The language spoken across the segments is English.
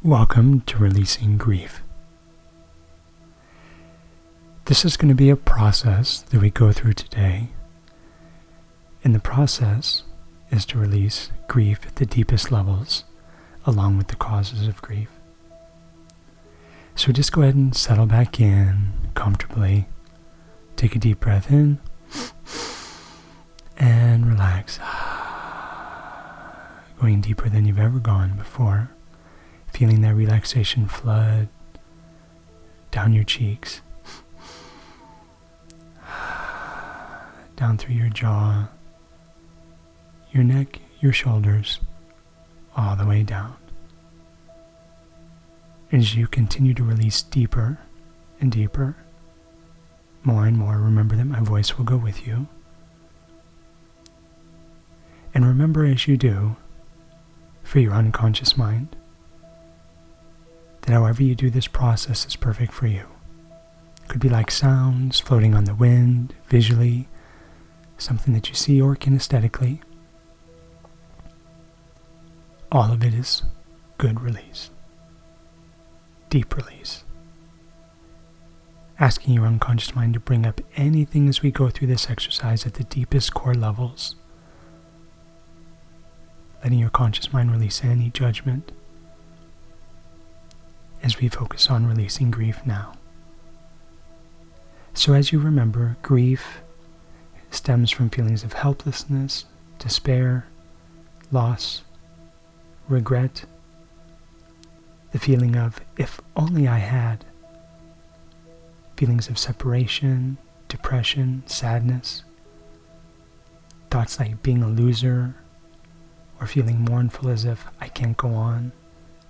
Welcome to Releasing Grief. This is going to be a process that we go through today, and the process is to release grief at the deepest levels, along with the causes of grief. So just go ahead and settle back in comfortably. Take a deep breath in and relax. Going deeper than you've ever gone before. Feeling that relaxation flood down your cheeks, down through your jaw, your neck, your shoulders, all the way down. As you continue to release deeper and deeper, more and more, remember that my voice will go with you. And remember as you do, for your unconscious mind, that however you do this process is perfect for you. It could be like sounds floating on the wind, visually, something that you see or kinesthetically. All of it is good release, deep release. Asking your unconscious mind to bring up anything as we go through this exercise at the deepest core levels. Letting your conscious mind release any judgment, as we focus on releasing grief now. So as you remember, grief stems from feelings of helplessness, despair, loss, regret, the feeling of if only I had, feelings of separation, depression, sadness, thoughts like being a loser, or feeling mournful as if I can't go on,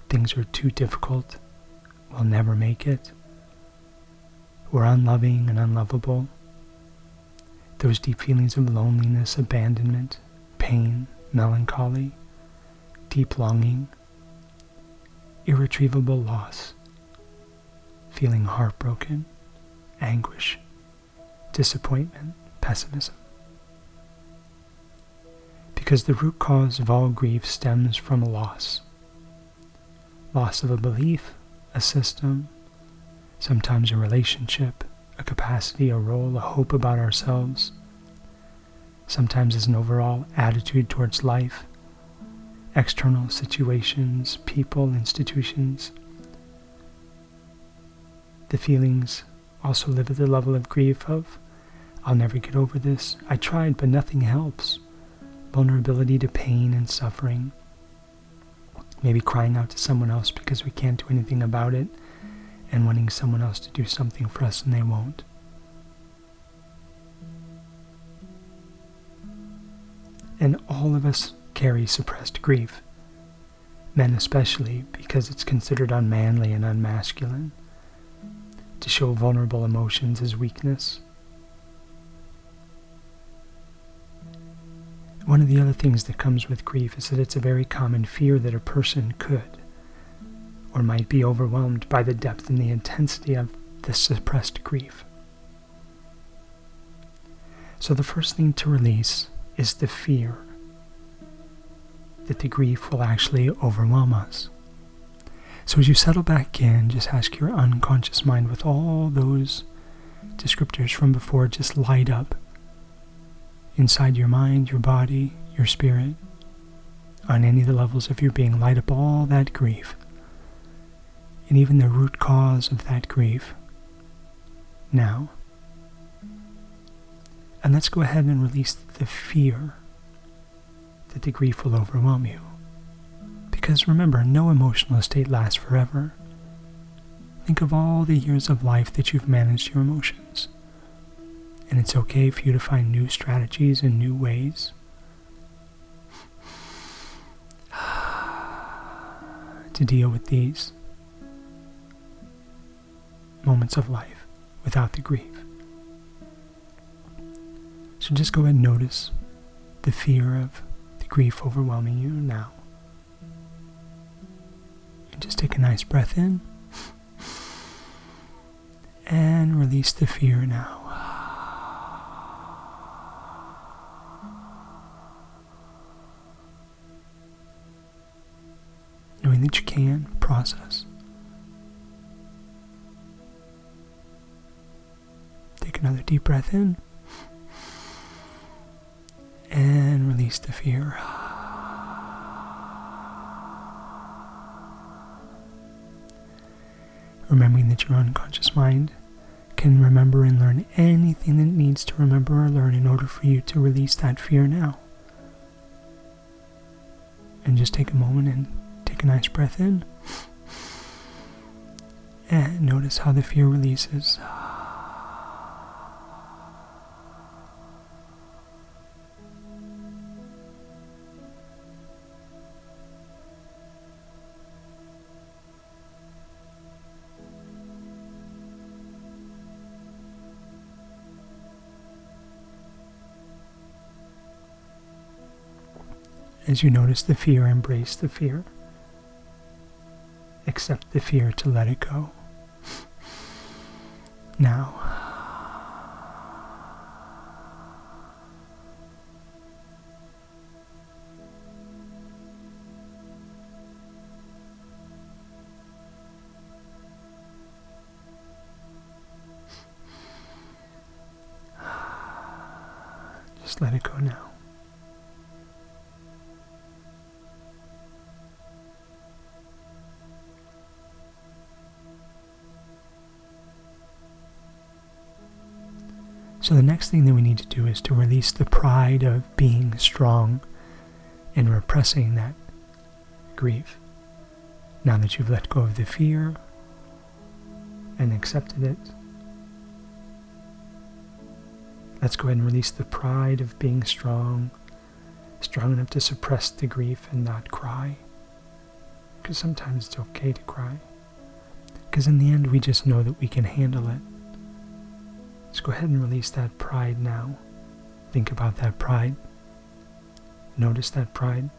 things are too difficult, we'll never make it, we're unloving and unlovable. Those deep feelings of loneliness, abandonment, pain, melancholy, deep longing, irretrievable loss, feeling heartbroken, anguish, disappointment, pessimism. Because the root cause of all grief stems from a loss. Loss of a belief, a system, sometimes a relationship, a capacity, a role, a hope about ourselves. Sometimes as an overall attitude towards life, external situations, people, institutions. The feelings also live at the level of grief of, I'll never get over this, I tried but nothing helps. Vulnerability to pain and suffering. Maybe crying out to someone else because we can't do anything about it, and wanting someone else to do something for us and they won't. And all of us carry suppressed grief. Men especially, because it's considered unmanly and unmasculine to show vulnerable emotions as weakness. One of the other things that comes with grief is that it's a very common fear that a person could or might be overwhelmed by the depth and the intensity of the suppressed grief. So the first thing to release is the fear that the grief will actually overwhelm us. So as you settle back in, just ask your unconscious mind with all those descriptors from before, just light up inside your mind, your body, your spirit, on any of the levels of your being. Light up all that grief, and even the root cause of that grief now. And let's go ahead and release the fear that the grief will overwhelm you. Because remember, no emotional state lasts forever. Think of all the years of life that you've managed your emotions. And it's okay for you to find new strategies and new ways to deal with these moments of life without the grief. So just go ahead and notice the fear of the grief overwhelming you now. And just take a nice breath in and release the fear now. knowing that you can process. Take another deep breath in and release the fear. Remembering that your unconscious mind can remember and learn anything that it needs to remember or learn in order for you to release that fear now. And just take a moment and take a nice breath in. And notice how the fear releases. As you notice the fear, embrace the fear. Accept the fear to let it go. Now, just let it go now. So the next thing that we need to do is to release the pride of being strong and repressing that grief. Now that you've let go of the fear and accepted it, let's go ahead and release the pride of being strong enough to suppress the grief and not cry. Because sometimes it's okay to cry. Because in the end, we just know that we can handle it. Let's go ahead and release that pride now. Think about that pride. Notice that pride.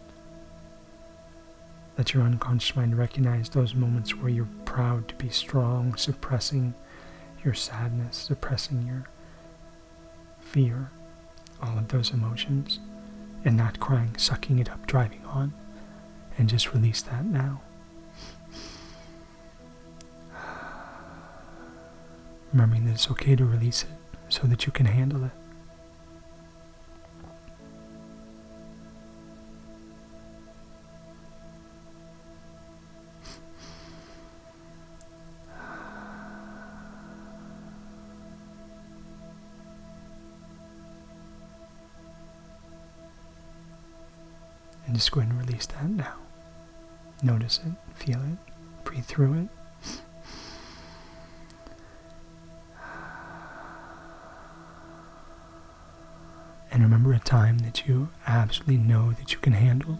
Let your unconscious mind recognize those moments where you're proud to be strong, suppressing your sadness, suppressing your fear, all of those emotions, and not crying, sucking it up, driving on, and just release that now. Remembering that it's okay to release it so that you can handle it. And just go ahead and release that now. Notice it, feel it, breathe through it. And remember a time that you absolutely know that you can handle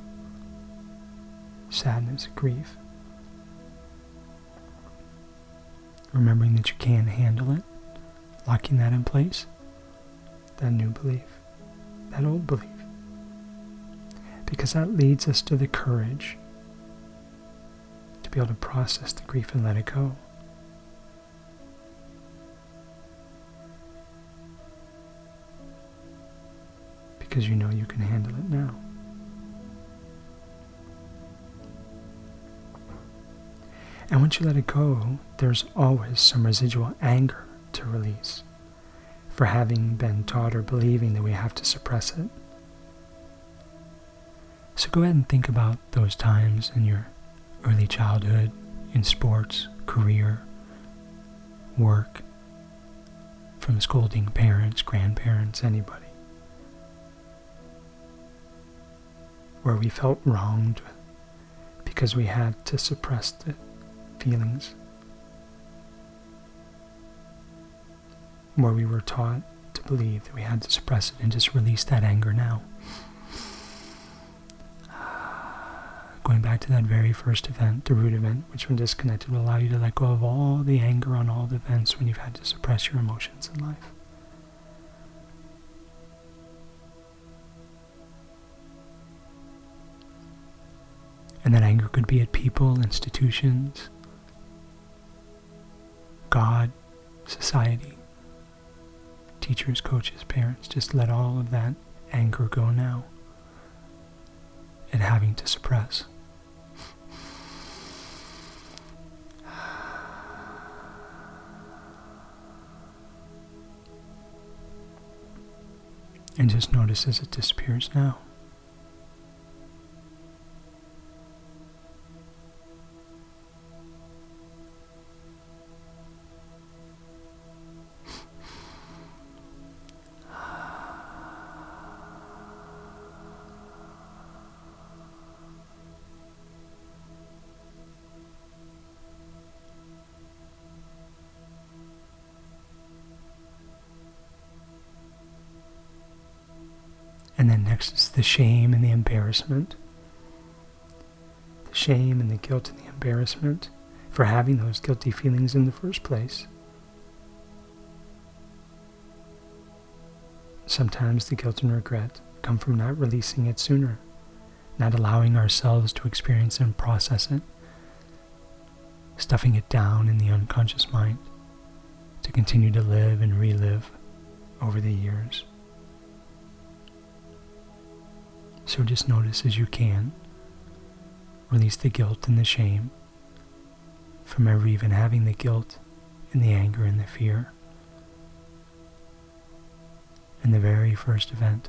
sadness, grief. Remembering that you can handle it, locking that in place, that new belief, that old belief. Because that leads us to the courage to be able to process the grief and let it go. Because you know you can handle it now. And once you let it go, there's always some residual anger to release for having been taught or believing that we have to suppress it. So go ahead and think about those times in your early childhood, in sports, career, work, from scolding parents, grandparents, anybody, where we felt wronged because we had to suppress the feelings, where we were taught to believe that we had to suppress it and just release that anger now. Going back to that very first event, the root event, which when disconnected will allow you to let go of all the anger on all the events when you've had to suppress your emotions in life. And that anger could be at people, institutions, God, society, teachers, coaches, parents. Just let all of that anger go now and having to suppress. And just notice as it disappears now. And then next is the shame and the embarrassment. The shame and the guilt and the embarrassment for having those guilty feelings in the first place. Sometimes the guilt and regret come from not releasing it sooner, not allowing ourselves to experience and process it, stuffing it down in the unconscious mind to continue to live and relive over the years. So just notice as you can, release the guilt and the shame from ever even having the guilt and the anger and the fear. And the very first event,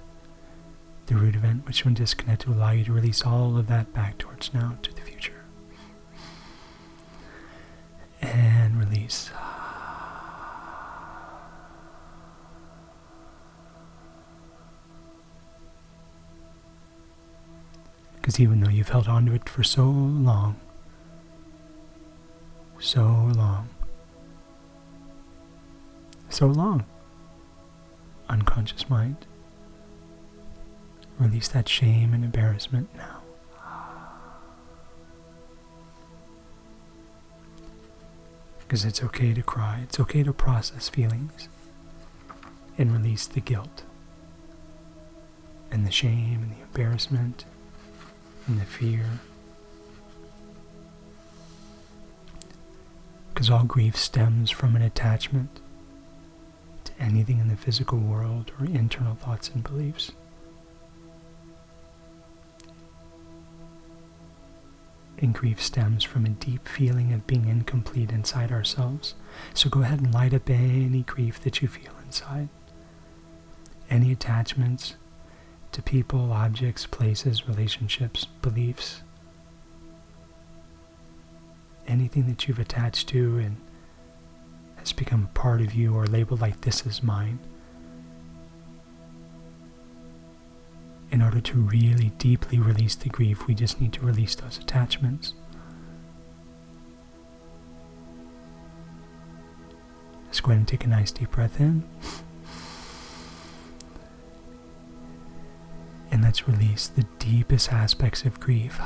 the root event, which when disconnected will allow you to release all of that back towards now, to the future. And release. Because even though you've held on to it for so long, unconscious mind, release that shame and embarrassment now. Because it's okay to cry, it's okay to process feelings, and release the guilt, and the shame, and the embarrassment, and the fear. Because all grief stems from an attachment to anything in the physical world or internal thoughts and beliefs. And grief stems from a deep feeling of being incomplete inside ourselves. So go ahead and light up any grief that you feel inside. Any attachments to people, objects, places, relationships, beliefs. Anything that you've attached to and has become a part of you or labeled like this is mine. In order to really deeply release the grief, we just need to release those attachments. Just go ahead and take a nice deep breath in. And let's release the deepest aspects of grief.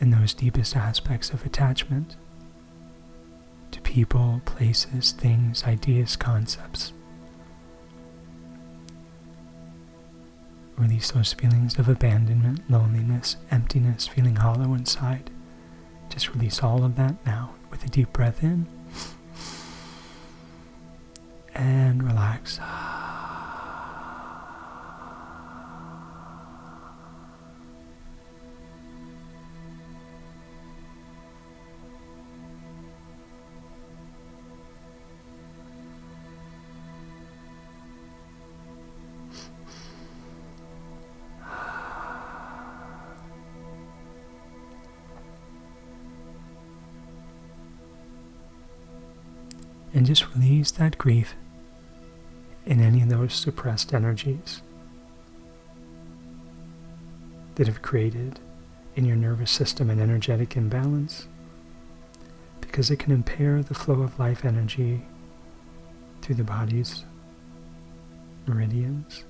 And those deepest aspects of attachment to people, places, things, ideas, concepts. Release those feelings of abandonment, loneliness, emptiness, feeling hollow inside. Just release all of that now with a deep breath in. And relax. And just release that grief in any of those suppressed energies that have created in your nervous system an energetic imbalance, because it can impair the flow of life energy through the body's meridians,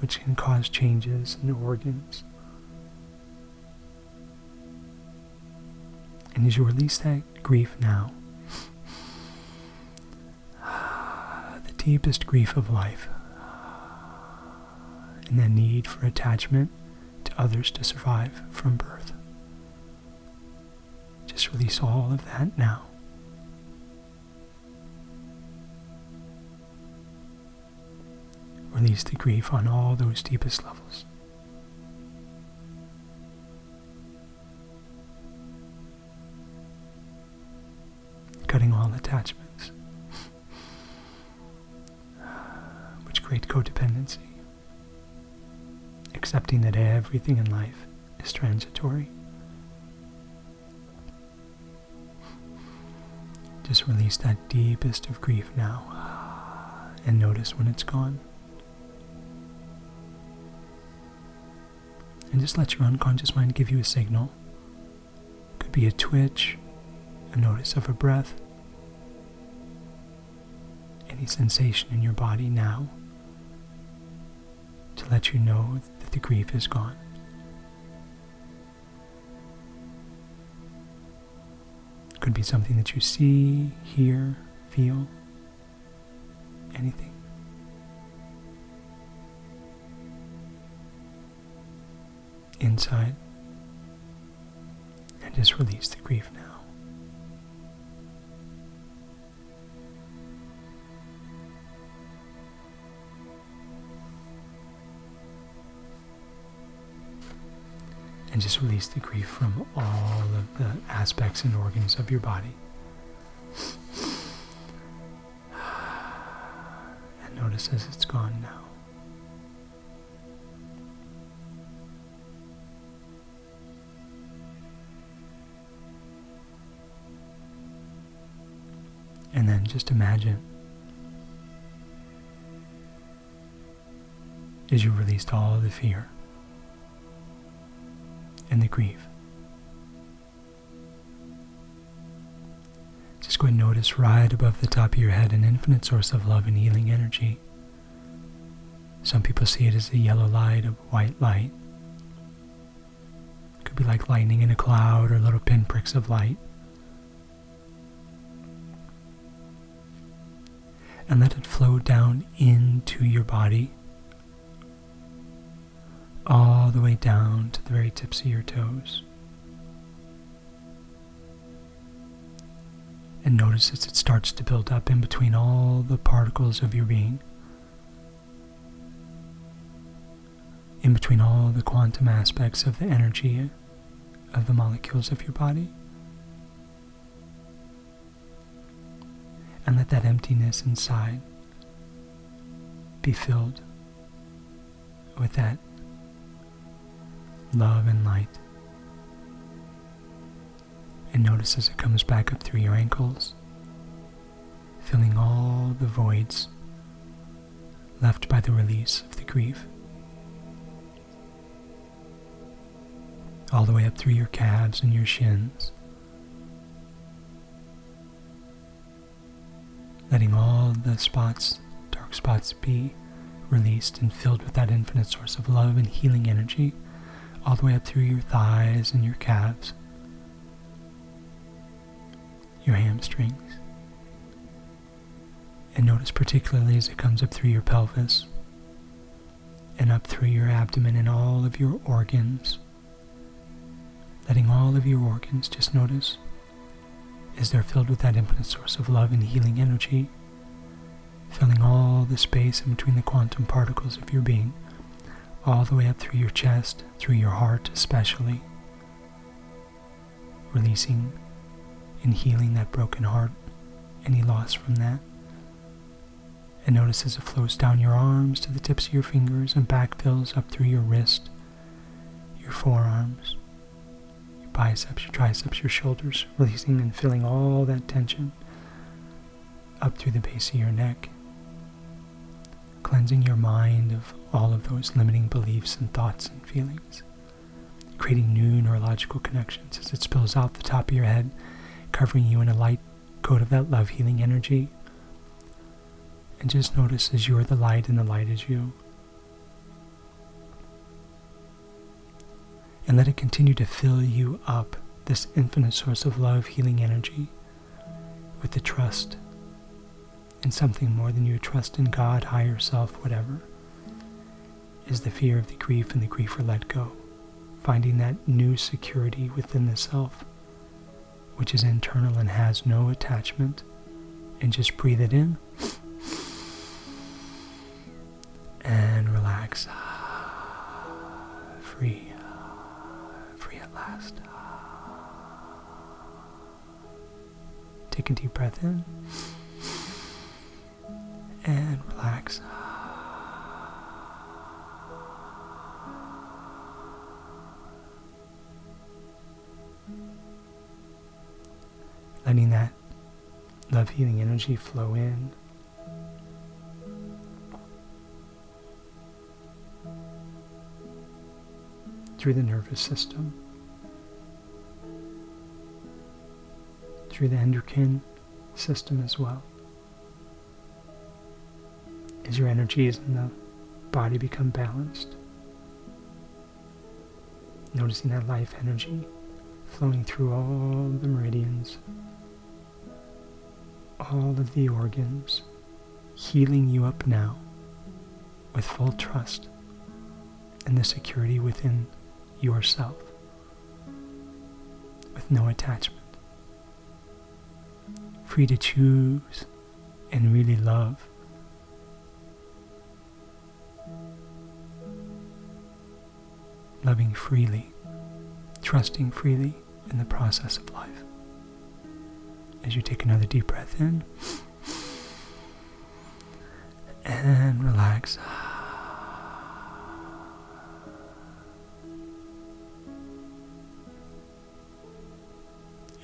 which can cause changes in organs. And as you release that grief now, the deepest grief of life, and the need for attachment to others to survive from birth, just release all of that now. Release the grief on all those deepest levels. attachments, which create codependency, accepting that everything in life is transitory. Just release that deepest of grief now and notice when it's gone. And just let your unconscious mind give you a signal. Could be a twitch, a notice of a breath, any sensation in your body now to let you know that the grief is gone. Could be something that you see, hear, feel, anything. Inside, and just release the grief now. And just release the grief from all of the aspects and organs of your body. And notice as it's gone now. And then just imagine as you released all the fear and the grief. Just go and notice right above the top of your head an infinite source of love and healing energy. Some people see it as a yellow light, a white light. It could be like lightning in a cloud or little pinpricks of light. And let it flow down into your body, all the way down to the very tips of your toes. And notice as it starts to build up in between all the particles of your being, in between all the quantum aspects of the energy of the molecules of your body. And let that emptiness inside be filled with that love and light. And notice as it comes back up through your ankles, filling all the voids left by the release of the grief. All the way up through your calves and your shins. Letting all the spots, dark spots, be released and filled with that infinite source of love and healing energy, all the way up through your thighs and your calves, your hamstrings. And notice particularly as it comes up through your pelvis and up through your abdomen and all of your organs, letting all of your organs just notice as they're filled with that infinite source of love and healing energy, filling all the space in between the quantum particles of your being, all the way up through your chest, through your heart especially, releasing and healing that broken heart, any loss from that. And notice as it flows down your arms to the tips of your fingers and back fills up through your wrist, your forearms, biceps, your triceps, your shoulders, releasing and filling all that tension up through the base of your neck, cleansing your mind of all of those limiting beliefs and thoughts and feelings, creating new neurological connections as it spills out the top of your head, covering you in a light coat of that love healing energy. And just notice as you are the light and the light is you. And let it continue to fill you up, this infinite source of love, healing energy, with the trust in something more than you trust in God, higher self, whatever, is the fear of the grief and the grief are let go, finding that new security within the self, which is internal and has no attachment, and just breathe it in, and relax, free. Free at last. Take a deep breath in and relax. Letting that love healing energy flow in. Through the nervous system. Through the endocrine system as well. As your energies in the body become balanced. Noticing that life energy flowing through all the meridians, all of the organs, healing you up now with full trust and the security within yourself, with no attachment, free to choose and really love. Loving freely, trusting freely in the process of life. As you take another deep breath in and relax.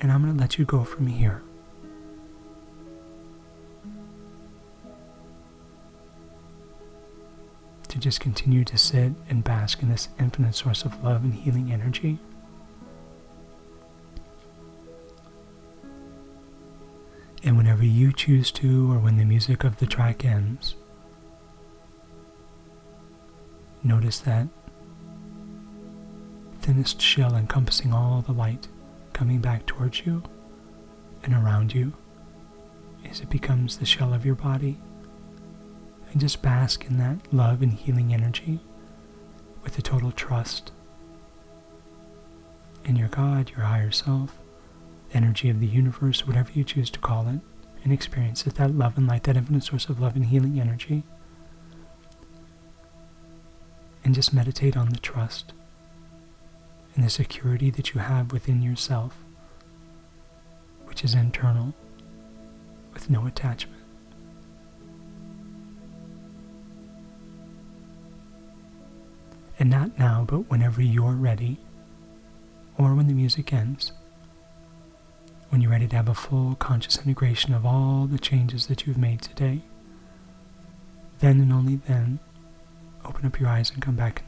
And I'm going to let you go from here. To just continue to sit and bask in this infinite source of love and healing energy. And whenever you choose to, or when the music of the track ends, notice that thinnest shell encompassing all the light coming back towards you and around you as it becomes the shell of your body. And just bask in that love and healing energy with a total trust in your God, your higher self, the energy of the universe, whatever you choose to call it, and experience it, that love and light, that infinite source of love and healing energy. And just meditate on the trust and the security that you have within yourself, which is internal, with no attachment. And not now, but whenever you're ready, or when the music ends, when you're ready to have a full conscious integration of all the changes that you've made today, then and only then, open up your eyes and come back